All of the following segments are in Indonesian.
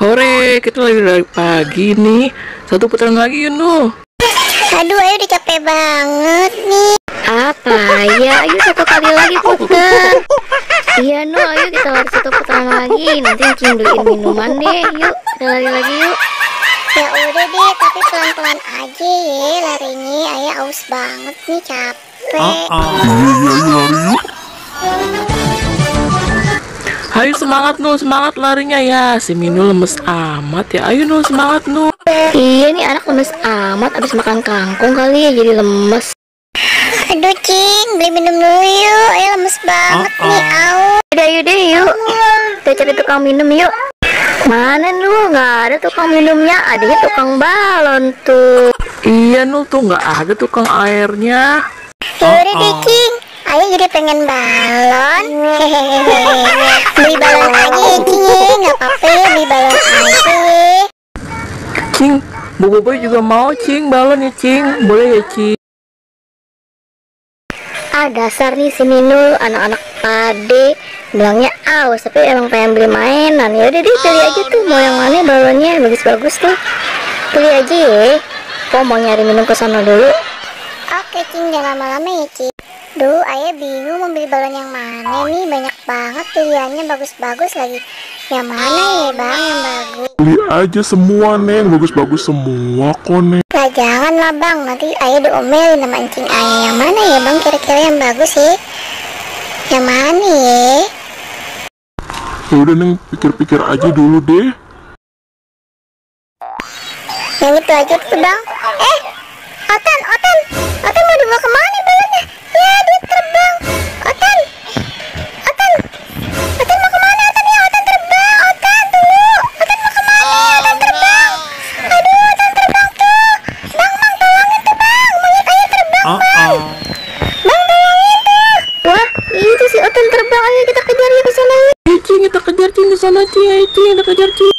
Hore, kita lagi dari pagi nih. Satu putaran lagi yuk, Nuh. Aduh, ayo udah capek banget nih. Apa ya? Ayo satu kali lagi putar. Iya Nuh, ayo kita lari satu putaran lagi. Nanti Cing beliin minuman deh. Yuk, kita lari lagi yuk. Ya udah deh, tapi pelan-pelan aja ya larinya. Ayah aus banget nih, capek. Lari yuk. Ayo semangat Nuh, semangat larinya ya. Si Minu lemes amat ya. Ayo Nuh, semangat Nuh. Iya nih anak lemes amat. Abis makan kangkung kali ya jadi lemes. Aduh Cing, beli minum dulu yuk. Ayah lemes banget nih, aus. Udah yuk deh yuk. Kita cari tukang minum yuk. Mana Nuh? Nggak ada tukang minumnya. Adanya tukang balon tuh. Iya Nuh, tuh nggak ada tukang airnya. Ya udah deh Cing, ayah jadi pengen balon. Beli balon aja ya Cing ya, nggak apa-apa ya beli balon aja ya. Cing, Bu Boboy juga mau Cing, balon ya Cing. Boleh ya Cing? Dasar nih si Minul, anak-anak pade bilangnya aus, tapi emang pengen beli mainan. Ya udah deh, pilih aja tuh mau yang mana balonnya, bagus-bagus tuh. Pilih aja ya. Kok mau nyari minum ke sana dulu? Oke Cing, jangan lama-lama ya Cing. Duh, ayah bingung mau beli balon yang mana nih, banyak banget pilihannya, bagus-bagus lagi. Yang mana ya bang yang bagus? Beli aja semua, Neng. Bagus-bagus semua kok, Neng. Lah jangan lah bang, nanti ayah diomelin sama Cing ayah. Yang mana ya bang kira-kira yang bagus ya? Yang mana ya? Ya udah, Neng, pikir-pikir aja dulu deh. Yang itu aja tuh bang. Otan mau dibawa kemana balonnya? Ya dia terbang. Otan mau kemana Otan ya? Otan terbang. Otan tunggu. Otan mau kemana? Otan terbang. Aduh Otan terbang tuh. Bang tolongin tuh bang. Monyet ayah terbang bang. Bang tolongin tuh. Wah, itu si Otan terbang. Ayo kita kejar ya ke sana. Ayo Cing, kita kejar Cing ke sana Cing. Ayo Cing, kita kejar Cing.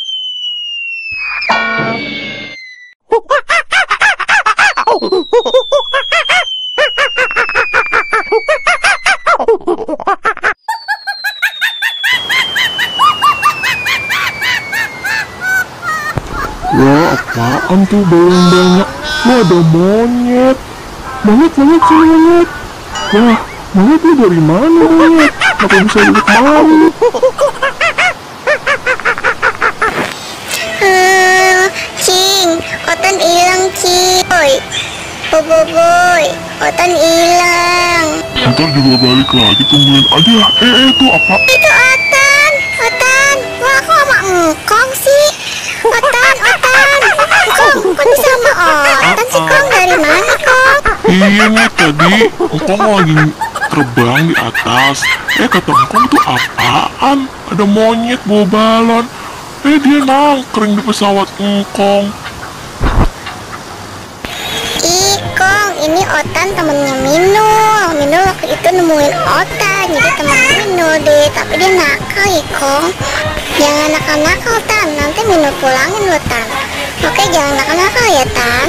Wah, apaan tuh balon banyak? Wah, ada monyet. Monyet, sini monyet. Wah, monyet lu dari mana, monyet? Apa bisa duduk malu? Cing, Otan hilang Cing. Boy, Otan hilang. Ntar juga balik lagi, tungguin aja. Itu apa? Itu Otan. Wah, kok sama engkong sih? Otan. Engkong, kok bisa sama Otan sih Kong? Dari mana Kong? Iya nih, tadi engkong lagi terbang di atas. Kata engkong tuh apaan? Ada monyet bawa balon. Dia nangkring di pesawat engkong. Ih Kong, ini Otan temennya Minul. Minul waktu itu nemuin Otan, jadi temen Minul deh. Tapi dia nakal ya Kong. Jangan nakal-nakal Tan, nanti Minul pulangin lo Tan. Oke, jangan nakal-nakal ya Tan.